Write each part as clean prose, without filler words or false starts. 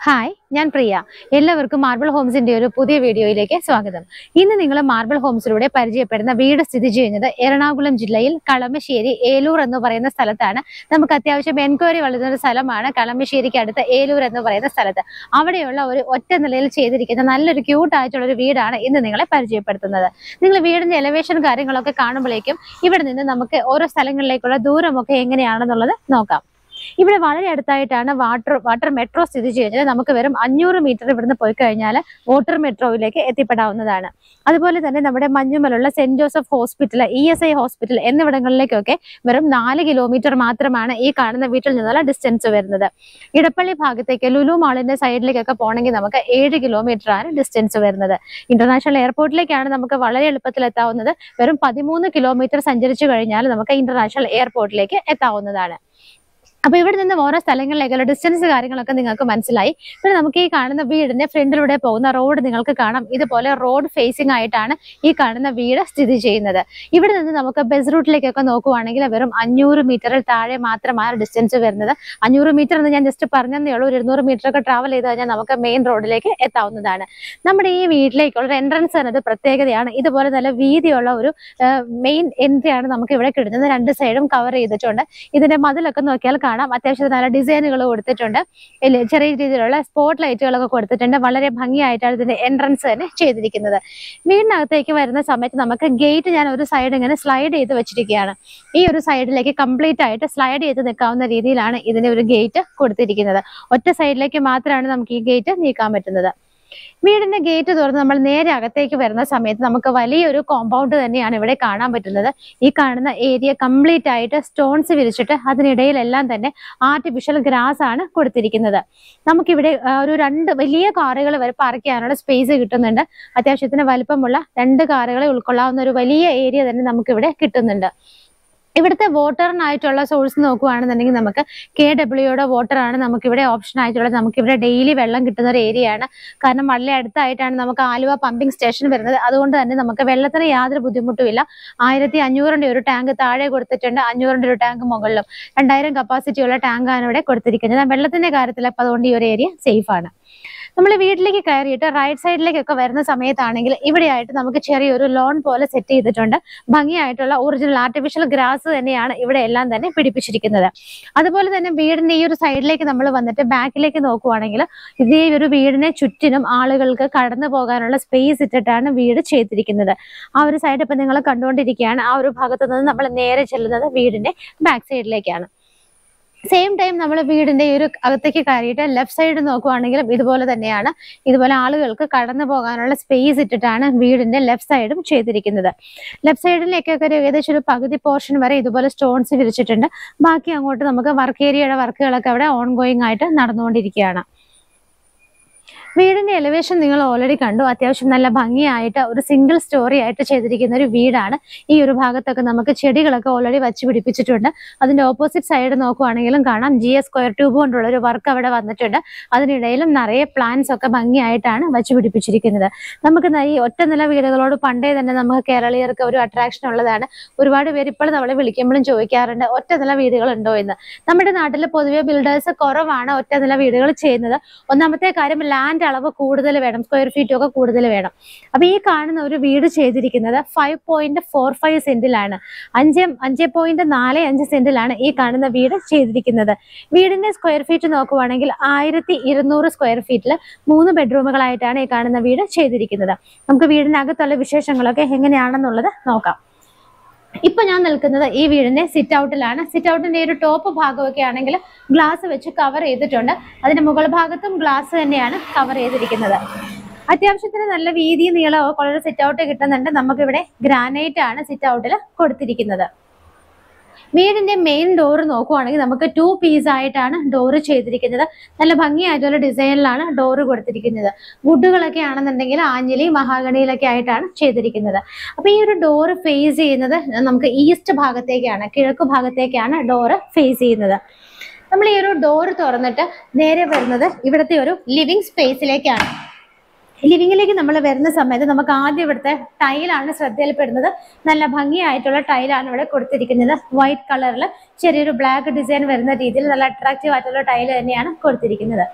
Hi, ഞാൻ പ്രിയ. എല്ലാവർക്കും marble ഹോംസിന്റെ ഒരു പുതിയ വീഡിയോയിലേക്ക് സ്വാഗതം. ഇന്ന് നിങ്ങൾ മാർബിൾ ഹോംസിലൂടെ പരിചയപ്പെടുന്ന വീട് സ്ഥിതി ചെയ്യുന്നത് എറണാകുളം ജില്ലയിൽ കളമശ്ശേരി ഏലൂർ എന്ന് പറയുന്ന സ്ഥലത്താണ്. നമുക്ക് അത്യാവശ്യം എൻക്വയറി വളരുന്ന ഒരു സ്ഥലമാണ് കളമശ്ശേരിക്ക് അടുത്ത ഏലൂർ എന്ന് പറയുന്ന സ്ഥലത്ത്. അവിടെയുള്ള ഒരു ഒറ്റ നിലയിൽ ചെയ്തിരിക്കുന്ന നല്ലൊരു ക്യൂട്ടായിട്ടുള്ള ഒരു വീടാണ് ഇന്ന് നിങ്ങളെ പരിചയപ്പെടുത്തുന്നത്. നിങ്ങൾ വീടിന്റെ എലവേഷൻ കാര്യങ്ങളൊക്കെ കാണുമ്പോഴേക്കും ഇവിടെ നിന്ന് നമുക്ക് ഓരോ സ്ഥലങ്ങളിലേക്കുള്ള ദൂരമൊക്കെ എങ്ങനെയാണെന്നുള്ളത് നോക്കാം. ഇവിടെ വളരെ അടുത്തായിട്ടാണ് വാട്ടർ മെട്രോ സ്ഥിതി ചെയ്യുന്നത്. നമുക്ക് വെറും 500 മീറ്റർ ഇവിടുന്ന് പോയി കഴിഞ്ഞാൽ വാട്ടർ മെട്രോയിലേക്ക് എത്തിപ്പെടാവുന്നതാണ്. അതുപോലെ തന്നെ നമ്മുടെ മഞ്ഞുമലുള്ള saint Joseph hospital, ESI hospital എന്നിവിടങ്ങളിലേക്കൊക്കെ വെറും 4 കിലോമീറ്റർ മാത്രമാണ് ഈ കാണുന്ന വീട്ടിൽ നിന്നുള്ള ഡിസ്റ്റൻസ് വരുന്നത്. ഇടപ്പള്ളി ഭാഗത്തേക്ക് ലുലു മാളിന്റെ സൈഡിലേക്കൊക്കെ പോകണമെങ്കിൽ നമുക്ക് 7 കിലോമീറ്റർ ആണ് ഡിസ്റ്റൻസ് വരുന്നത്. ഇന്റർനാഷണൽ എയർപോർട്ടിലേക്കാണ് നമുക്ക് വളരെ എളുപ്പത്തിൽ എത്താവുന്നത്. വെറും 13 കിലോമീറ്റർ സഞ്ചരിച്ചു കഴിഞ്ഞാൽ നമുക്ക് ഇന്റർനാഷണൽ എയർപോർട്ടിലേക്ക് എത്താവുന്നതാണ്. അപ്പൊ ഇവിടെ നിന്ന് ഓരോ സ്ഥലങ്ങളിലേക്കുള്ള ഡിസ്റ്റൻസ് കാര്യങ്ങളൊക്കെ നിങ്ങൾക്ക് മനസ്സിലായി. പിന്നെ നമുക്ക് ഈ കാണുന്ന വീടിന്റെ ഫ്രണ്ടിലൂടെ പോകുന്ന റോഡ് നിങ്ങൾക്ക് കാണാം. ഇതുപോലെ റോഡ് ഫേസിംഗ് ആയിട്ടാണ് ഈ കാണുന്ന വീട് സ്ഥിതി ചെയ്യുന്നത്. ഇവിടെ നിന്ന് നമുക്ക് ബസ് റൂട്ടിലേക്കൊക്കെ നോക്കുവാണെങ്കിൽ വെറും 500 മീറ്ററിൽ താഴെ മാത്രമാണ് ഡിസ്റ്റൻസ് വരുന്നത്. 500 മീറ്റർ എന്ന് ഞാൻ ജസ്റ്റ് പറഞ്ഞതേ ഉള്ളൂ. 200 മീറ്റർ ഒക്കെ ട്രാവൽ ചെയ്ത് കഴിഞ്ഞാൽ നമുക്ക് മെയിൻ റോഡിലേക്ക് എത്താവുന്നതാണ്. നമ്മുടെ ഈ വീട്ടിലേക്കുള്ള എൻട്രൻസ് എന്നത് പ്രത്യേകതയാണ്. ഇതുപോലെ നല്ല വീതിയുള്ള ഒരു മെയിൻ എൻട്രി ആണ് നമുക്ക് ഇവിടെ കിട്ടുന്നത്. രണ്ട് സൈഡും കവർ ചെയ്തിട്ടുണ്ട്. ഇതിന്റെ മതിലൊക്കെ നോക്കിയാൽ കാണാം, അത്യാവശ്യം നല്ല ഡിസൈനുകൾ കൊടുത്തിട്ടുണ്ട്. ചെറിയ രീതിയിലുള്ള സ്പോട്ട് ലൈറ്റുകളൊക്കെ കൊടുത്തിട്ടുണ്ട്. വളരെ ഭംഗിയായിട്ടാണ് ഇതിന്റെ എൻട്രൻസ് തന്നെ ചെയ്തിരിക്കുന്നത്. വീടിനകത്തേക്ക് വരുന്ന സമയത്ത് നമുക്ക് ഗേറ്റ് ഞാൻ ഒരു സൈഡ് ഇങ്ങനെ സ്ലൈഡ് ചെയ്ത് വെച്ചിരിക്കുകയാണ്. ഈ ഒരു സൈഡിലേക്ക് കംപ്ലീറ്റ് ആയിട്ട് സ്ലൈഡ് ചെയ്ത് നിൽക്കാവുന്ന രീതിയിലാണ് ഇതിന്റെ ഒരു ഗേറ്റ് കൊടുത്തിരിക്കുന്നത്. ഒറ്റ സൈഡിലേക്ക് മാത്രമാണ് നമുക്ക് ഈ ഗേറ്റ് നീക്കാൻ പറ്റുന്നത്. വീടിന്റെ ഗേറ്റ് തുറന്ന് നമ്മൾ നേരെ അകത്തേക്ക് വരുന്ന സമയത്ത് നമുക്ക് വലിയൊരു കോമ്പൗണ്ട് തന്നെയാണ് ഇവിടെ കാണാൻ പറ്റുന്നത്. ഈ കാണുന്ന ഏരിയ കംപ്ലീറ്റ് ആയിട്ട് സ്റ്റോൺസ് വിരിച്ചിട്ട് അതിനിടയിലെല്ലാം തന്നെ ആർട്ടിഫിഷ്യൽ ഗ്രാസ് ആണ് കൊടുത്തിരിക്കുന്നത്. നമുക്കിവിടെ ഒരു 2 വലിയ കാറുകൾ വരെ പാർക്ക് ചെയ്യാനുള്ള സ്പേസ് കിട്ടുന്നുണ്ട്. അത്യാവശ്യത്തിന് വലിപ്പമുള്ള 2 കാറുകളെ ഉൾക്കൊള്ളാവുന്ന ഒരു വലിയ ഏരിയ തന്നെ നമുക്കിവിടെ കിട്ടുന്നുണ്ട്. ഇവിടുത്തെ വാട്ടറിനായിട്ടുള്ള സോഴ്സ് നോക്കുകയാണെന്നുണ്ടെങ്കിൽ നമുക്ക് KWയുടെ വാട്ടർ ആണ് നമുക്കിവിടെ ഓപ്ഷൻ ആയിട്ടുള്ളത്. നമുക്കിവിടെ ഡെയിലി വെള്ളം കിട്ടുന്ന ഒരു ഏരിയ ആണ്. കാരണം വളരെ അടുത്തായിട്ടാണ് നമുക്ക് ആലുവ പമ്പിംഗ് സ്റ്റേഷൻ വരുന്നത്. അതുകൊണ്ട് തന്നെ നമുക്ക് വെള്ളത്തിന് യാതൊരു ബുദ്ധിമുട്ടുമില്ല. 1500 ഒരു ടാങ്ക് താഴെ കൊടുത്തിട്ടുണ്ട്, 500 ഒരു ടാങ്ക് മുകളിലും. 2000 കപ്പാസിറ്റിയുള്ള ടാങ്കാണ് ഇവിടെ കൊടുത്തിരിക്കുന്നത്. വെള്ളത്തിന്റെ കാര്യത്തിൽ അപ്പോൾ അതുകൊണ്ട് ഈ ഒരു ഏരിയ സേഫ് ആണ്. നമ്മൾ വീട്ടിലേക്ക് കയറിയിട്ട് റൈറ്റ് സൈഡിലേക്കൊക്കെ വരുന്ന സമയത്താണെങ്കിൽ ഇവിടെയായിട്ട് നമുക്ക് ചെറിയൊരു ലോൺ പോലെ സെറ്റ് ചെയ്തിട്ടുണ്ട്. ഭംഗിയായിട്ടുള്ള ഒറിജിനൽ ആർട്ടിഫിഷ്യൽ ഗ്രാസ് തന്നെയാണ് ഇവിടെ എല്ലാം തന്നെ പിടിപ്പിച്ചിരിക്കുന്നത്. അതുപോലെ തന്നെ വീടിന്റെ ഈ ഒരു സൈഡിലേക്ക് നമ്മൾ വന്നിട്ട് ബാക്കിലേക്ക് നോക്കുവാണെങ്കിൽ ഇതേ ഒരു വീടിനെ ചുറ്റിനും ആളുകൾക്ക് കടന്നു പോകാനുള്ള സ്പേസ് ഇട്ടിട്ടാണ് വീട് ചെയ്തിരിക്കുന്നത്. ആ ഒരു സൈഡ് ഇപ്പൊ നിങ്ങൾ കണ്ടുകൊണ്ടിരിക്കുകയാണ്. ആ ഒരു ഭാഗത്ത് നിന്ന് നമ്മൾ നേരെ ചെല്ലുന്നത് വീടിന്റെ ബാക്ക് സൈഡിലേക്കാണ്. സെയിം ടൈം നമ്മൾ വീടിന്റെ ഈ ഒരു അകത്തേക്ക് കയറിയിട്ട് ലെഫ്റ്റ് സൈഡ് നോക്കുവാണെങ്കിലും ഇതുപോലെ തന്നെയാണ്. ഇതുപോലെ ആളുകൾക്ക് കടന്നു പോകാനുള്ള സ്പേസ് ഇട്ടിട്ടാണ് വീടിന്റെ ലെഫ്റ്റ് സൈഡും ചെയ്തിരിക്കുന്നത്. ലെഫ്റ്റ് സൈഡിലേക്കൊക്കെ ഏകദേശം ഒരു പകുതി പോർഷൻ വരെ ഇതുപോലെ സ്റ്റോൺസ് വിരിച്ചിട്ടുണ്ട്. ബാക്കി അങ്ങോട്ട് നമുക്ക് വർക്ക് ഏരിയയുടെ വർക്കുകളൊക്കെ അവിടെ ഓൺ ഗോയിങ് ആയിട്ട് നടന്നുകൊണ്ടിരിക്കുകയാണ്. വീടിന്റെ എലിവേഷൻ നിങ്ങൾ ഓൾറെഡി കണ്ടു. അത്യാവശ്യം നല്ല ഭംഗിയായിട്ട് ഒരു സിംഗിൾ സ്റ്റോറി ആയിട്ട് ചെയ്തിരിക്കുന്ന ഒരു വീടാണ്. ഈ ഒരു ഭാഗത്തൊക്കെ നമുക്ക് ചെടികളൊക്കെ ഓൾറെഡി വച്ച് പിടിപ്പിച്ചിട്ടുണ്ട്. അതിന്റെ ഓപ്പോസിറ്റ് സൈഡ് നോക്കുവാണെങ്കിലും കാണാം GS സ്ക്വയർ ട്യൂബ് കൊണ്ടുള്ള ഒരു വർക്ക് അവിടെ വന്നിട്ടുണ്ട്. അതിനിടയിലും നിറയെ പ്ലാന്റ്സ് ഒക്കെ ഭംഗിയായിട്ടാണ് വച്ച് പിടിപ്പിച്ചിരിക്കുന്നത്. നമുക്ക് ഈ ഒറ്റ നില വീടുകളോട് പണ്ടേ തന്നെ നമുക്ക് കേരളീയർക്ക് ഒരു അട്രാക്ഷൻ ഉള്ളതാണ്. ഒരുപാട് പേര് ഇപ്പോൾ നമ്മളെ വിളിക്കുമ്പോഴും ചോദിക്കാറുണ്ട് ഒറ്റ നില വീടുകൾ ഉണ്ടോ എന്ന്. നമ്മുടെ നാട്ടിൽ പൊതുവെ ബിൽഡേഴ്സ് കുറവാണ് ഒറ്റ നില വീടുകൾ ചെയ്യുന്നത്. ഒന്നാമത്തെ കാര്യം ലാൻഡ് അളവ് കൂടുതൽ വേണം, സ്ക്വയർ ഫീറ്റ് ഒക്കെ കൂടുതൽ വേണം. അപ്പൊ ഈ കാണുന്ന ഒരു വീട് ചെയ്തിരിക്കുന്നത് 5.45 സെന്റിലാണ്. 5.45 സെന്റിലാണ് ഈ കാണുന്ന വീട് ചെയ്തിരിക്കുന്നത്. വീടിന്റെ സ്ക്വയർ ഫീറ്റ് നോക്കുവാണെങ്കിൽ 1200 സ്ക്വയർ ഫീറ്റിൽ 3 ബെഡ്റൂമുകളായിട്ടാണ് ഈ കാണുന്ന വീട് ചെയ്തിരിക്കുന്നത്. നമുക്ക് വീടിനകത്തുള്ള വിശേഷങ്ങളൊക്കെ എങ്ങനെയാണെന്നുള്ളത് നോക്കാം. ഇപ്പൊ ഞാൻ നിൽക്കുന്നത് ഈ വീടിന്റെ സിറ്റ് ഔട്ടിലാണ്. സിറ്റ് ഔട്ടിന്റെ ഒരു ടോപ്പ് ഭാഗമൊക്കെ ആണെങ്കിൽ ഗ്ലാസ് വെച്ച് കവർ ചെയ്തിട്ടുണ്ട്. അതിന്റെ മുകൾ ഭാഗത്തും ഗ്ലാസ് തന്നെയാണ് കവർ ചെയ്തിരിക്കുന്നത്. അത്യാവശ്യത്തിന് നല്ല വീതി നീളമൊക്കെ ഉള്ള സിറ്റ് ഔട്ട് കിട്ടുന്നുണ്ട്. നമുക്കിവിടെ ഗ്രാനൈറ്റ് ആണ് സിറ്റ് ഔട്ടിൽ കൊടുത്തിരിക്കുന്നത്. വീടിന്റെ മെയിൻ ഡോർ നോക്കുവാണെങ്കിൽ നമുക്ക് 2 പീസ് ആയിട്ടാണ് ഡോറ് ചെയ്തിരിക്കുന്നത്. നല്ല ഭംഗിയായിട്ടുള്ള ഡിസൈനിലാണ് ഡോറ് കൊടുത്തിരിക്കുന്നത്. വുഡുകളൊക്കെ ആണെന്നുണ്ടെങ്കിൽ ആഞ്ഞിലി മഹാഗണിയിലൊക്കെ ആയിട്ടാണ് ചെയ്തിരിക്കുന്നത്. അപ്പൊ ഈ ഒരു ഡോറ് ഫേസ് ചെയ്യുന്നത് നമുക്ക് ഈസ്റ്റ് ഭാഗത്തേക്കാണ്, കിഴക്ക് ഭാഗത്തേക്കാണ് ഡോറ് ഫേസ് ചെയ്യുന്നത്. നമ്മൾ ഈ ഒരു ഡോറ് തുറന്നിട്ട് നേരെ വരുന്നത് ഇവിടുത്തെ ഒരു ലിവിങ് സ്പേസിലേക്കാണ്. ലിവിങ്ങിലേക്ക് നമ്മൾ വരുന്ന സമയത്ത് നമുക്ക് ആദ്യം ഇവിടുത്തെ ടൈലാണ് ശ്രദ്ധയിൽപ്പെടുന്നത്. നല്ല ഭംഗിയായിട്ടുള്ള ടൈലാണ് ഇവിടെ കൊടുത്തിരിക്കുന്നത്. വൈറ്റ് കളറിൽ ചെറിയൊരു ബ്ലാക്ക് ഡിസൈൻ വരുന്ന രീതിയിൽ നല്ല അട്രാക്റ്റീവ് ആയിട്ടുള്ള ടൈൽ തന്നെയാണ് കൊടുത്തിരിക്കുന്നത്.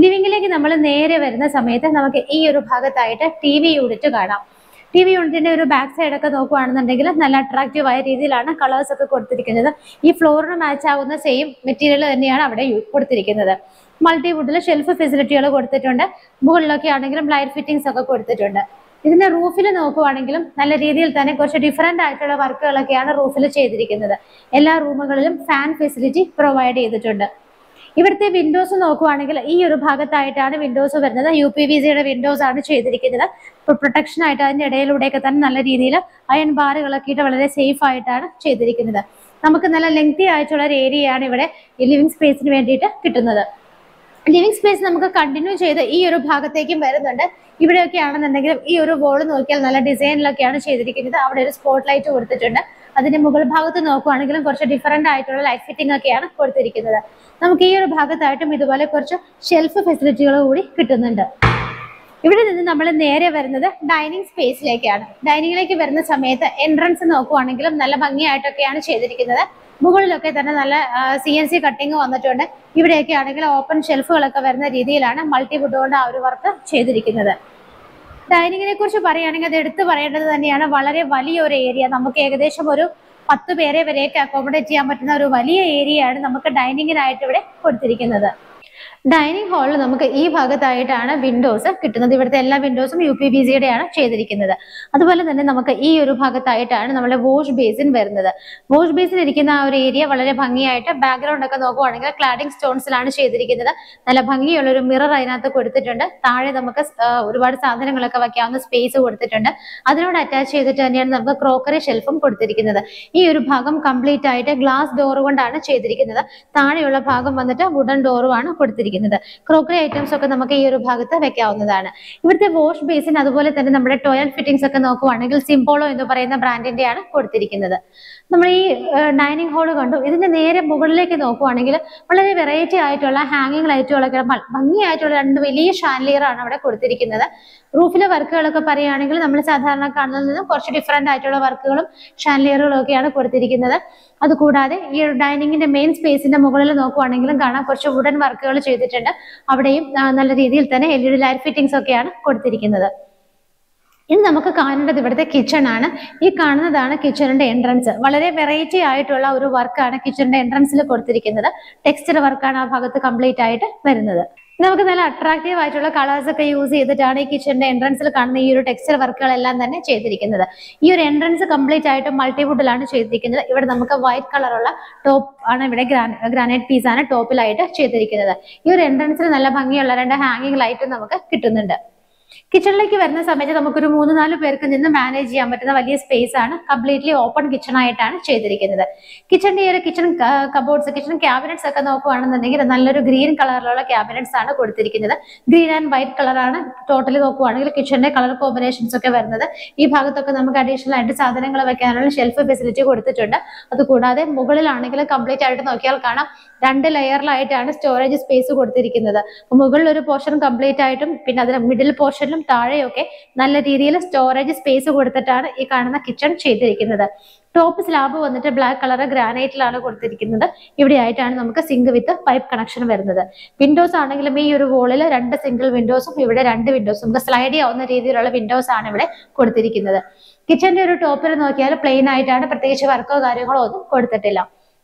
ലിവിംഗിലേക്ക് നമ്മൾ നേരെ വരുന്ന സമയത്ത് നമുക്ക് ഈ ഒരു ഭാഗത്തായിട്ട് TV യൂണിറ്റ് കാണാം. TV യൂണിറ്റിന്റെ ഒരു ബാക്ക് സൈഡ് ഒക്കെ നോക്കുകയാണെന്നുണ്ടെങ്കിൽ നല്ല അട്രാക്റ്റീവ് ആയ രീതിയിലാണ് കളേഴ്സ് ഒക്കെ കൊടുത്തിരിക്കുന്നത്. ഈ ഫ്ലോറിന് മാച്ച് ആവുന്ന സെയിം മെറ്റീരിയൽ തന്നെയാണ് അവിടെ കൊടുത്തിരിക്കുന്നത്. മൾട്ടിവുഡിൽ ഷെൽഫ് ഫെസിലിറ്റികൾ കൊടുത്തിട്ടുണ്ട്. മുകളിലൊക്കെ ആണെങ്കിലും ലൈറ്റ് ഫിറ്റിംഗ്സ് ഒക്കെ കൊടുത്തിട്ടുണ്ട്. ഇതിന്റെ റൂഫിൽ നോക്കുവാണെങ്കിലും നല്ല രീതിയിൽ തന്നെ കുറച്ച് ഡിഫറെന്റ് ആയിട്ടുള്ള വർക്കുകളൊക്കെയാണ് റൂഫിൽ ചെയ്തിരിക്കുന്നത്. എല്ലാ റൂമുകളിലും ഫാൻ ഫെസിലിറ്റി പ്രൊവൈഡ് ചെയ്തിട്ടുണ്ട്. ഇവിടുത്തെ വിൻഡോസ് നോക്കുവാണെങ്കിൽ ഈ ഒരു ഭാഗത്തായിട്ടാണ് വിൻഡോസ് വരുന്നത്. UPVCയുടെ വിൻഡോസ് ആണ് ചെയ്തിരിക്കുന്നത്. പ്രൊട്ടക്ഷൻ ആയിട്ട് അതിന്റെ ഇടയിലൂടെയൊക്കെ തന്നെ നല്ല രീതിയിൽ അയൺ ബാറുകളൊക്കെ ഇട്ട് വളരെ സേഫ് ആയിട്ടാണ് ചെയ്തിരിക്കുന്നത്. നമുക്ക് നല്ല ലെങ്തി ആയിട്ടുള്ള ഒരു ഏരിയയാണ് ഇവിടെ ഈ ലിവിംഗ് സ്പേസിന് വേണ്ടിയിട്ട് കിട്ടുന്നത്. ലിവിംഗ് സ്പേസ് നമുക്ക് കണ്ടിന്യൂ ചെയ്ത് ഈ ഒരു ഭാഗത്തേക്കും വരുന്നുണ്ട്. ഇവിടെയൊക്കെ ആണെന്നുണ്ടെങ്കിലും ഈ ഒരു വോള് നോക്കിയാൽ നല്ല ഡിസൈനിലൊക്കെയാണ് ചെയ്തിരിക്കുന്നത്. അവിടെ ഒരു സ്പോട്ട് ലൈറ്റ് കൊടുത്തിട്ടുണ്ട്. അതിന്റെ മുകൾ ഭാഗത്ത് നോക്കുവാണെങ്കിലും കുറച്ച് ഡിഫറെന്റ് ആയിട്ടുള്ള ലൈറ്റ് ഫിറ്റിംഗ് ഒക്കെയാണ് കൊടുത്തിരിക്കുന്നത്. നമുക്ക് ഈ ഒരു ഭാഗത്തായിട്ടും ഇതുപോലെ കുറച്ച് ഷെൽഫ് ഫെസിലിറ്റികൾ കൂടി കിട്ടുന്നുണ്ട്. ഇവിടെ നിന്ന് നമ്മൾ നേരെ വരുന്നത് ഡൈനിങ് സ്പേസിലേക്കാണ്. ഡൈനിങ്ങിലേക്ക് വരുന്ന സമയത്ത് എൻട്രൻസ് നോക്കുവാണെങ്കിലും നല്ല ഭംഗിയായിട്ടൊക്കെയാണ് ചെയ്തിരിക്കുന്നത്. മുകളിലൊക്കെ തന്നെ നല്ല CNC കട്ടിങ് വന്നിട്ടുണ്ട്. ഇവിടെയൊക്കെ ആണെങ്കിൽ ഓപ്പൺ ഷെൽഫുകളൊക്കെ വരുന്ന രീതിയിലാണ് മൾട്ടിവുഡ് കൊണ്ട് ആ ഒരു വർക്ക് ചെയ്തിരിക്കുന്നത്. ഡൈനിങ്ങിനെ കുറിച്ച് പറയുകയാണെങ്കിൽ അത് എടുത്തു പറയേണ്ടത് തന്നെയാണ്. വളരെ വലിയൊരു ഏരിയ, നമുക്ക് ഏകദേശം ഒരു 10 പേരെ വരെയൊക്കെ അക്കോമഡേറ്റ് ചെയ്യാൻ പറ്റുന്ന ഒരു വലിയ ഏരിയയാണ് നമുക്ക് ഡൈനിങ്ങിനായിട്ട് ഇവിടെ കൊടുത്തിരിക്കുന്നത്. ഡൈനിങ് ഹാളിൽ നമുക്ക് ഈ ഭാഗത്തായിട്ടാണ് വിൻഡോസ് കിട്ടുന്നത്. ഇവിടുത്തെ എല്ലാ വിൻഡോസും UPVCയുടെ ആണ് ചെയ്തിരിക്കുന്നത്. അതുപോലെ തന്നെ നമുക്ക് ഈ ഒരു ഭാഗത്തായിട്ടാണ് നമ്മുടെ വാഷ് ബേസിൻ വരുന്നത്. വാഷ് ബേസിൻ ഇരിക്കുന്ന ആ ഒരു ഏരിയ വളരെ ഭംഗിയായിട്ട് ബാക്ക്ഗ്രൗണ്ട് ഒക്കെ നോക്കുവാണെങ്കിൽ ക്ലാഡിംഗ് സ്റ്റോൺസിലാണ് ചെയ്തിരിക്കുന്നത്. നല്ല ഭംഗിയുള്ള ഒരു മിറർ അതിനകത്ത് കൊടുത്തിട്ടുണ്ട്. താഴെ നമുക്ക് ഒരുപാട് സാധനങ്ങളൊക്കെ വയ്ക്കാവുന്ന സ്പേസ് കൊടുത്തിട്ടുണ്ട്. അതിനോട് അറ്റാച്ച് ചെയ്തിട്ട് തന്നെയാണ് നമുക്ക് ക്രോക്കറി ഷെൽഫും കൊടുത്തിരിക്കുന്നത്. ഈ ഒരു ഭാഗം കംപ്ലീറ്റ് ആയിട്ട് ഗ്ലാസ് ഡോർ കൊണ്ടാണ് ചെയ്തിരിക്കുന്നത്. താഴെയുള്ള ഭാഗം വന്നിട്ട് വുഡൻ ഡോറുമാണ് കൊടുത്തിരിക്കുന്നത്. ക്രോക്കറി ഐറ്റംസ് ഒക്കെ നമുക്ക് ഈ ഒരു ഭാഗത്ത് വെക്കാവുന്നതാണ്. ഇവിടുത്തെ വാഷ് ബേസിൻ അതുപോലെ തന്നെ നമ്മുടെ ടോയ്ലറ്റ് ഫിറ്റിംഗ്സ് ഒക്കെ നോക്കുവാണെങ്കിൽ സിംപോളോ എന്ന് പറയുന്ന ബ്രാൻഡിന്റെയാണ് കൊടുത്തിരിക്കുന്നത്. നമ്മൾ ഈ ഡൈനിങ് ഹാള് കണ്ടു. ഇതിന്റെ നേരെ മുകളിലേക്ക് നോക്കുവാണെങ്കിൽ വളരെ വെറൈറ്റി ആയിട്ടുള്ള ഹാങ്ങിങ് ലൈറ്റുകളൊക്കെ ഭംഗിയായിട്ടുള്ള 2 വലിയ ഷാൻലിയർ ആണ് അവിടെ കൊടുത്തിരിക്കുന്നത്. റൂഫിലെ വർക്കുകളൊക്കെ പറയുകയാണെങ്കിൽ നമ്മൾ സാധാരണ കാണുന്നതിൽ നിന്നും കുറച്ച് ഡിഫറെന്റ് ആയിട്ടുള്ള വർക്കുകളും ഷാൻലിയറുകളും ഒക്കെയാണ് കൊടുത്തിരിക്കുന്നത്. അതുകൂടാതെ ഈ ഡൈനിങ്ങിന്റെ മെയിൻ സ്പേസിന്റെ മുകളിൽ നോക്കുവാണെങ്കിലും കാണാം കുറച്ച് വുഡൻ വർക്കുകൾ ചെയ്തിട്ടുണ്ട്. അവിടെയും നല്ല രീതിയിൽ തന്നെ LED ലൈറ്റ് ഫിറ്റിംഗ്സ് ഒക്കെയാണ് കൊടുത്തിരിക്കുന്നത്. ഇനി നമുക്ക് കാണേണ്ടത് ഇവിടുത്തെ കിച്ചൺ ആണ്. ഈ കാണുന്നതാണ് കിച്ചണിന്റെ എൻട്രൻസ്. വളരെ വെറൈറ്റി ആയിട്ടുള്ള ഒരു വർക്കാണ് കിച്ചണിന്റെ എൻട്രൻസിൽ കൊടുത്തിരിക്കുന്നത്. ടെക്സ്ചർ വർക്കാണ് ആ ഭാഗത്ത് കംപ്ലീറ്റ് ആയിട്ട് വരുന്നത്. നമുക്ക് നല്ല അട്രാക്റ്റീവ് ആയിട്ടുള്ള കളേഴ്സ് ഒക്കെ യൂസ് ചെയ്തിട്ടാണ് ഈ കിച്ചണിന്റെ എൻട്രൻസിൽ കാണുന്ന ഈ ഒരു ടെക്സ്ചർ വർക്കുകളെല്ലാം തന്നെ ചെയ്തിരിക്കുന്നത്. ഈ ഒരു എൻട്രൻസ് കംപ്ലീറ്റ് ആയിട്ട് മൾട്ടിവുഡിലാണ് ചെയ്തിരിക്കുന്നത്. ഇവിടെ നമുക്ക് വൈറ്റ് കളറുള്ള ടോപ്പ് ആണ്, ഇവിടെ ഗ്രാനൈറ്റ് പീസ് ആണ് ടോപ്പിലായിട്ട് ചെയ്തിരിക്കുന്നത്. ഈ ഒരു എൻട്രൻസിൽ നല്ല ഭംഗിയുള്ള 2 ഹാങ്ങിങ് ലൈറ്റും നമുക്ക് കിട്ടുന്നുണ്ട്. കിച്ചണിലേക്ക് വരുന്ന സമയത്ത് നമുക്കൊരു 3-4 പേർക്ക് നിന്ന് മാനേജ് ചെയ്യാൻ പറ്റുന്ന വലിയ സ്പേസ് ആണ്. കംപ്ലീറ്റ്ലി ഓപ്പൺ കിച്ചൺ ആയിട്ടാണ് ചെയ്തിരിക്കുന്നത്. കിച്ചണിന്റെ ഈ ഒരു കിച്ചൺ കബോർഡ്സ്, കിച്ചൺ ക്യാബിനറ്റ്സ് ഒക്കെ നോക്കുവാണെന്നുണ്ടെങ്കിൽ നല്ലൊരു ഗ്രീൻ കളറിലുള്ള ക്യാബിനറ്റ്സ് ആണ് കൊടുത്തിരിക്കുന്നത്. ഗ്രീൻ ആൻഡ് വൈറ്റ് കളറാണ് ടോട്ടലി നോക്കുവാണെങ്കിൽ കിച്ചണിന്റെ കളർ കോമ്പിനേഷൻസ് ഒക്കെ വരുന്നത്. ഈ ഭാഗത്തൊക്കെ നമുക്ക് അഡീഷണൽ ആയിട്ട് സാധനങ്ങൾ വെക്കാനുള്ള ഷെൽഫ് ഫെസിലിറ്റി കൊടുത്തിട്ടുണ്ട്. അതുകൂടാതെ മുകളിലാണെങ്കിൽ കംപ്ലീറ്റ് ആയിട്ട് നോക്കിയാൽ കാണാം 2 ലെയറിലായിട്ടാണ് സ്റ്റോറേജ് സ്പേസ് കൊടുത്തിരിക്കുന്നത്. മുകളിൽ ഒരു പോർഷൻ കംപ്ലീറ്റ് ആയിട്ടും പിന്നെ അതിന് മിഡിൽ പോർഷനിലും താഴെയൊക്കെ നല്ല രീതിയിൽ സ്റ്റോറേജ് സ്പേസ് കൊടുത്തിട്ടാണ് ഈ കാണുന്ന കിച്ചൺ ചെയ്തിരിക്കുന്നത്. ടോപ്പ് സ്ലാബ് വന്നിട്ട് ബ്ലാക്ക് കളർ ഗ്രാനൈറ്റിലാണ് കൊടുത്തിരിക്കുന്നത്. ഇവിടെ ആയിട്ടാണ് നമുക്ക് സിങ്ക് വിത്ത് പൈപ്പ് കണക്ഷൻ വരുന്നത്. വിൻഡോസ് ആണെങ്കിലും ഈ ഒരു വോളിൽ 2 സിംഗിൾ വിൻഡോസും ഇവിടെ 2 വിൻഡോസും നമുക്ക് സ്ലൈഡ് ചെയ്യാവുന്ന രീതിയിലുള്ള വിൻഡോസ് ആണ് ഇവിടെ കൊടുത്തിരിക്കുന്നത്. കിച്ചന്റെ ഒരു ടോപ്പിൽ നോക്കിയാൽ പ്ലെയിൻ ആയിട്ടാണ്, പ്രത്യേകിച്ച് വർക്കോ കാര്യങ്ങളോ ഒന്നും കൊടുത്തിട്ടില്ല.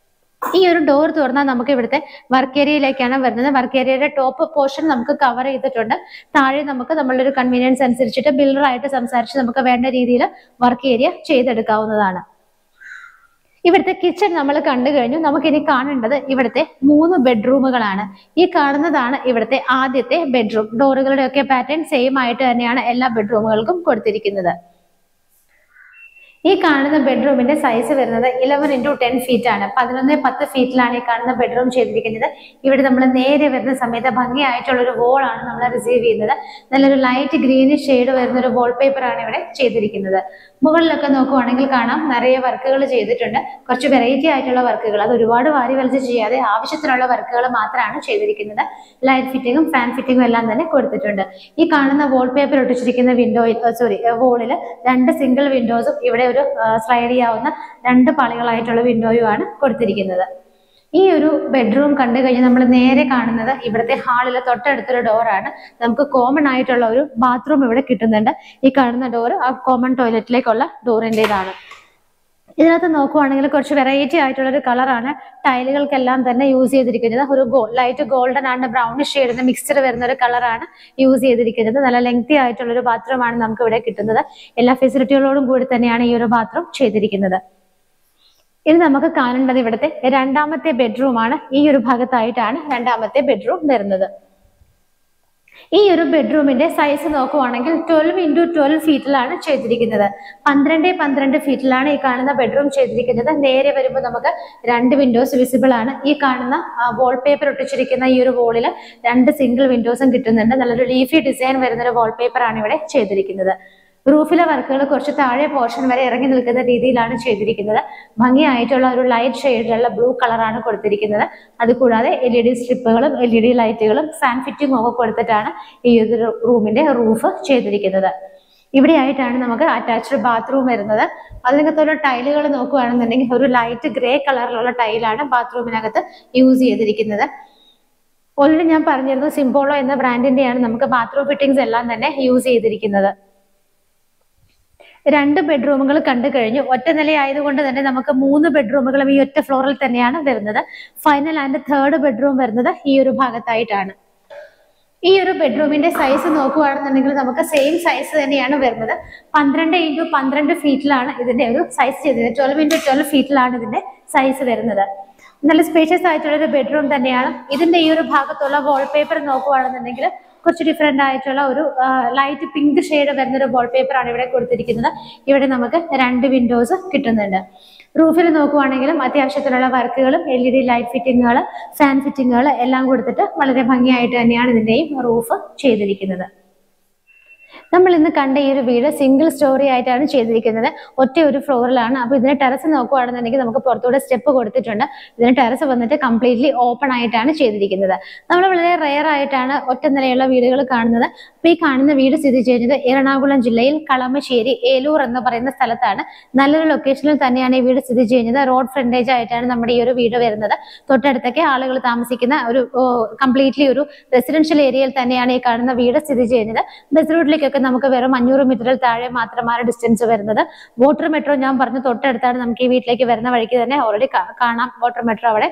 ഈ ഒരു ഡോർ തുറന്നാൽ നമുക്ക് ഇവിടുത്തെ വർക്ക് ഏരിയയിലേക്കാണ് വരുന്നത്. വർക്ക് ഏരിയയുടെ ടോപ്പ് പോർഷൻ നമുക്ക് കവർ ചെയ്തിട്ടുണ്ട്. താഴെ നമുക്ക് നമ്മളുടെ ഒരു കൺവീനിയൻസ് അനുസരിച്ചിട്ട് ബിൽഡറായിട്ട് സംസാരിച്ച് നമുക്ക് വേണ്ട രീതിയിൽ വർക്ക് ഏരിയ ചെയ്തെടുക്കാവുന്നതാണ്. ഇവിടുത്തെ കിച്ചൺ നമ്മൾ കണ്ടു കഴിഞ്ഞു. നമുക്കിനി കാണേണ്ടത് ഇവിടുത്തെ 3 ബെഡ്റൂമുകളാണ്. ഈ കാണുന്നതാണ് ഇവിടുത്തെ ആദ്യത്തെ ബെഡ്റൂം. ഡോറുകളുടെ ഒക്കെ പാറ്റേൺ സെയിം ആയിട്ട് തന്നെയാണ് എല്ലാ ബെഡ്റൂമുകൾക്കും കൊടുത്തിരിക്കുന്നത്. ഈ കാണുന്ന ബെഡ്റൂമിന്റെ സൈസ് വരുന്നത് 11x10 ഫീറ്റ് ആണ്. 11x10 ഫീറ്റിലാണ് ഈ കാണുന്ന ബെഡ്റൂം ചെയ്തിരിക്കുന്നത്. ഇവിടെ നമ്മൾ നേരെ വരുന്ന സമയത്ത് ഭംഗിയായിട്ടുള്ള ഒരു വോൾ ആണ് നമ്മൾ റിസീവ് ചെയ്യുന്നത്. നല്ലൊരു ലൈറ്റ് ഗ്രീനിഷ് ഷെയ്ഡ് വരുന്ന ഒരു വാൾപേപ്പർ ആണ് ഇവിടെ ചെയ്തിരിക്കുന്നത്. മുകളിലൊക്കെ നോക്കുവാണെങ്കിൽ കാണാം നിറയെ വർക്കുകൾ ചെയ്തിട്ടുണ്ട്. കുറച്ച് വെറൈറ്റി ആയിട്ടുള്ള വർക്കുകൾ, അത് ഒരുപാട് വാരി വലിച്ച് ചെയ്യാതെ ആവശ്യത്തിനുള്ള വർക്കുകൾ മാത്രമാണ് ചെയ്തിരിക്കുന്നത്. ലൈറ്റ് ഫിറ്റിങ്ങും ഫാൻ ഫിറ്റിങ്ങും എല്ലാം തന്നെ കൊടുത്തിട്ടുണ്ട്. ഈ കാണുന്ന വാൾപേപ്പർ ഒട്ടിച്ചിരിക്കുന്ന വോളിൽ 2 സിംഗിൾ വിൻഡോസും ഇവിടെ ഒരു സ്ലൈഡ് ചെയ്യാവുന്ന 2 പാളികളായിട്ടുള്ള വിൻഡോയും ആണ് കൊടുത്തിരിക്കുന്നത്. ഈ ഒരു ബെഡ്റൂം കണ്ടു കഴിഞ്ഞാൽ നമ്മൾ നേരെ കാണുന്നത് ഇവിടുത്തെ ഹാളിലെ തൊട്ടടുത്തൊരു ഡോറാണ്. നമുക്ക് കോമൺ ആയിട്ടുള്ള ഒരു ബാത്റൂം ഇവിടെ കിട്ടുന്നുണ്ട്. ഈ കാണുന്ന ഡോർ ആ കോമൺ ടോയ്ലറ്റിലേക്കുള്ള ഡോറിൻ്റെതാണ്. ഇതിനകത്ത് നോക്കുവാണെങ്കിൽ കുറച്ച് വെറൈറ്റി ആയിട്ടുള്ള ഒരു കളറാണ് ടൈലുകൾക്കെല്ലാം തന്നെ യൂസ് ചെയ്തിരിക്കുന്നത്. ഒരു ലൈറ്റ് ഗോൾഡൻ ആൻഡ് ബ്രൗണിഷ് ഷെയ്ഡിന് മിക്സ്ചർ വരുന്ന ഒരു കളറാണ് യൂസ് ചെയ്തിരിക്കുന്നത്. നല്ല ലെങ്തി ആയിട്ടുള്ള ഒരു ബാത്റൂമാണ് നമുക്ക് ഇവിടെ കിട്ടുന്നത്. എല്ലാ ഫെസിലിറ്റികളോടും കൂടി തന്നെയാണ് ഈ ഒരു ബാത്റൂം ചെയ്തിരിക്കുന്നത്. ഇനി നമുക്ക് കാണേണ്ടത് ഇവിടുത്തെ രണ്ടാമത്തെ ബെഡ്റൂം ആണ്. ഈ ഒരു ഭാഗത്തായിട്ടാണ് രണ്ടാമത്തെ ബെഡ്റൂം വരുന്നത്. ഈ ഒരു ബെഡ്റൂമിന്റെ സൈസ് നോക്കുവാണെങ്കിൽ 12x12 ഫീറ്റിലാണ് ചെയ്തിരിക്കുന്നത്. 12x12 ഫീറ്റിലാണ് ഈ കാണുന്ന ബെഡ്റൂം ചെയ്തിരിക്കുന്നത്. നേരെ വരുമ്പോൾ നമുക്ക് 2 വിൻഡോസ് വിസിബിൾ ആണ്. ഈ കാണുന്ന വാൾപേപ്പർ ഒട്ടിച്ചിരിക്കുന്ന ഈ ഒരു വോളിൽ 2 സിംഗിൾ വിൻഡോസും കിട്ടുന്നുണ്ട്. നല്ലൊരു ലീഫി ഡിസൈൻ വരുന്ന ഒരു വാൾപേപ്പർ ആണ് ഇവിടെ ചെയ്തിരിക്കുന്നത്. റൂഫിലെ വർക്കുകൾ കുറച്ച് താഴെ പോർഷൻ വരെ ഇറങ്ങി നിൽക്കുന്ന രീതിയിലാണ് ചെയ്തിരിക്കുന്നത്. ഭംഗിയായിട്ടുള്ള ഒരു ലൈറ്റ് ഷെയ്ഡിലുള്ള ബ്ലൂ കളറാണ് കൊടുത്തിരിക്കുന്നത്. അതുകൂടാതെ LED സ്ട്രിപ്പുകളും LED ലൈറ്റുകളും ഫാൻ ഫിറ്റിംഗും ഒക്കെ കൊടുത്തിട്ടാണ് ഈ ഒരു റൂമിന്റെ റൂഫ് ചെയ്തിരിക്കുന്നത്. ഇവിടെയായിട്ടാണ് നമുക്ക് അറ്റാച്ച്ഡ് ബാത്റൂം വരുന്നത്. അതിനകത്തുള്ള ടൈലുകൾ നോക്കുകയാണെന്നുണ്ടെങ്കിൽ ഒരു ലൈറ്റ് ഗ്രേ കളറിലുള്ള ടൈലാണ് ബാത്റൂമിനകത്ത് യൂസ് ചെയ്തിരിക്കുന്നത്. ഓൾറെഡി ഞാൻ പറഞ്ഞിരുന്നു സിംബോളോ എന്ന ബ്രാൻഡിന്റെയാണ് നമുക്ക് ബാത്റൂം ഫിറ്റിംഗ്സ് എല്ലാം തന്നെ യൂസ് ചെയ്തിരിക്കുന്നത്. 2 ബെഡ്റൂമുകൾ കണ്ടു കഴിഞ്ഞു. ഒറ്റ നിലയായതുകൊണ്ട് തന്നെ നമുക്ക് 3 ബെഡ്റൂമുകളും ഈ ഒറ്റ ഫ്ലോറിൽ തന്നെയാണ് വരുന്നത്. ഫൈനൽ ആൻഡ് തേർഡ് ബെഡ്റൂം വരുന്നത് ഈ ഒരു ഭാഗത്തായിട്ടാണ്. ഈ ഒരു ബെഡ്റൂമിന്റെ സൈസ് നോക്കുകയാണെന്നുണ്ടെങ്കിൽ നമുക്ക് സെയിം സൈസ് തന്നെയാണ് വരുന്നത്. 12x12 ഫീറ്റിലാണ് ഇതിന്റെ ഒരു സൈസ് ചെയ്തത്. 12x12 ഫീറ്റിലാണ് ഇതിന്റെ സൈസ് വരുന്നത്. നല്ല സ്പേഷ്യസ് ആയിട്ടുള്ള ഒരു ബെഡ്റൂം തന്നെയാണ്. ഇതിന്റെ ഈ ഒരു ഭാഗത്തുള്ള വാൾപേപ്പർ നോക്കുകയാണെന്നുണ്ടെങ്കിൽ കുറച്ച് ഡിഫറെന്റ് ആയിട്ടുള്ള ഒരു ലൈറ്റ് പിങ്ക് ഷെയ്ഡ് വരുന്ന ഒരു വാൾപേപ്പർ ആണ് ഇവിടെ കൊടുത്തിരിക്കുന്നത്. ഇവിടെ നമുക്ക് 2 വിൻഡോസ് കിട്ടുന്നുണ്ട്. റൂഫിൽ നോക്കുവാണെങ്കിലും അത്യാവശ്യത്തിലുള്ള വർക്കുകളും LED ലൈറ്റ് ഫിറ്റിങ്ങുകൾ ഫാൻ ഫിറ്റിങ്ങുകൾ എല്ലാം കൊടുത്തിട്ട് വളരെ ഭംഗിയായിട്ട് തന്നെയാണ് ഇതിന്റെയും റൂഫ് ചെയ്തിരിക്കുന്നത്. നമ്മൾ ഇന്ന് കണ്ട ഈ ഒരു വീട് സിംഗിൾ സ്റ്റോറി ആയിട്ടാണ് ചെയ്തിരിക്കുന്നത്. ഒറ്റ ഒരു ഫ്ലോറിലാണ്. അപ്പൊ ഇതിന് ടെറസ് നോക്കുകയാണെന്നുണ്ടെങ്കിൽ നമുക്ക് പുറത്തൂടെ സ്റ്റെപ്പ് കൊടുത്തിട്ടുണ്ട്. ഇതിന് ടെറസ് വന്നിട്ട് കംപ്ലീറ്റ്ലി ഓപ്പൺ ആയിട്ടാണ് ചെയ്തിരിക്കുന്നത്. നമ്മൾ വളരെ റെയർ ആയിട്ടാണ് ഒറ്റ നിലയുള്ള വീടുകൾ കാണുന്നത്. അപ്പൊ ഈ കാണുന്ന വീട് സ്ഥിതി ചെയ്യുന്നത് എറണാകുളം ജില്ലയിൽ കളമശ്ശേരി ഏലൂർ എന്ന് പറയുന്ന സ്ഥലത്താണ്. നല്ലൊരു ലൊക്കേഷനിൽ തന്നെയാണ് ഈ വീട് സ്ഥിതി ചെയ്യുന്നത്. റോഡ് ഫ്രണ്ടേജ് ആയിട്ടാണ് നമ്മുടെ ഈ ഒരു വീട് വരുന്നത്. തൊട്ടടുത്തൊക്കെ ആളുകൾ താമസിക്കുന്ന ഒരു കംപ്ലീറ്റ്ലി ഒരു റെസിഡൻഷ്യൽ ഏരിയയിൽ തന്നെയാണ് ഈ കാണുന്ന വീട് സ്ഥിതി ചെയ്യുന്നത്. ബസ് റൂട്ടിലേക്കൊക്കെ നമുക്ക് വെറും 500 മീറ്ററിൽ താഴെ മാത്രമാണ് ഡിസ്റ്റൻസ് വരുന്നത്. വാട്ടർ മെട്രോ ഞാൻ പറഞ്ഞു തൊട്ടടുത്താണ്. നമുക്ക് ഈ വീട്ടിലേക്ക് വരുന്ന വഴിക്ക് തന്നെ ഓൾറെഡി കാണാം വാട്ടർ മെട്രോ അവിടെ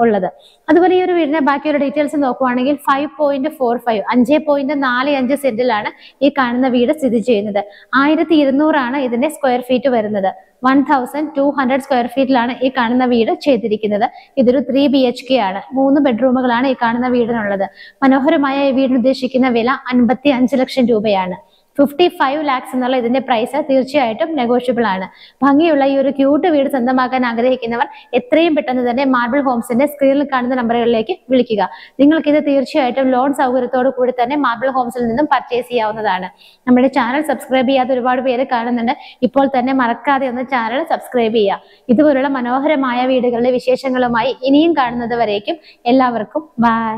ഉള്ളത്. അതുപോലെ ഈ ഒരു വീടിന്റെ ബാക്കിയുള്ള ഡീറ്റെയിൽസ് നോക്കുവാണെങ്കിൽ 5.45 5.45 സെന്റിലാണ് ഈ കാണുന്ന വീട് സ്ഥിതി ചെയ്യുന്നത്. 1200 ആണ് ഇതിന്റെ സ്ക്വയർ ഫീറ്റ് വരുന്നത്. 1200 സ്ക്വയർ ഫീറ്റിലാണ് ഈ കാണുന്ന വീട് ചെയ്തിരിക്കുന്നത്. ഇതൊരു 3 BHK ആണ്. 3 ബെഡ്റൂമുകളാണ് ഈ കാണുന്ന വീടിനുള്ളത്. മനോഹരമായ ഈ വീടിന് ഉദ്ദേശിക്കുന്ന വില 55 ലക്ഷം രൂപയാണ്. 55 lakhs എന്നുള്ള ഇതിന്റെ പ്രൈസ് തീർച്ചയായിട്ടും നെഗോഷ്യബിൾ ആണ്. ഭംഗിയുള്ള ഈ ഒരു ക്യൂട്ട് വീട് സ്വന്തമാക്കാൻ ആഗ്രഹിക്കുന്നവർ എത്രയും പെട്ടെന്ന് തന്നെ മാർബിൾ ഹോംസിന്റെ സ്ക്രീനിൽ കാണുന്ന നമ്പറുകളിലേക്ക് വിളിക്കുക. നിങ്ങൾക്കിത് തീർച്ചയായിട്ടും ലോൺ സൗകര്യത്തോടു കൂടി തന്നെ മാർബിൾ ഹോംസിൽ നിന്നും പർച്ചേസ് ചെയ്യാവുന്നതാണ്. നമ്മുടെ ചാനൽ സബ്സ്ക്രൈബ് ചെയ്യാത്ത ഒരുപാട് പേര് കാണുന്നുണ്ട്. ഇപ്പോൾ തന്നെ മറക്കാതെ ഒന്ന് ചാനൽ സബ്സ്ക്രൈബ് ചെയ്യുക. ഇതുപോലുള്ള മനോഹരമായ വീടുകളുടെ വിശേഷങ്ങളുമായി ഇനിയും കാണുന്നത് വരേക്കും എല്ലാവർക്കും ബൈ.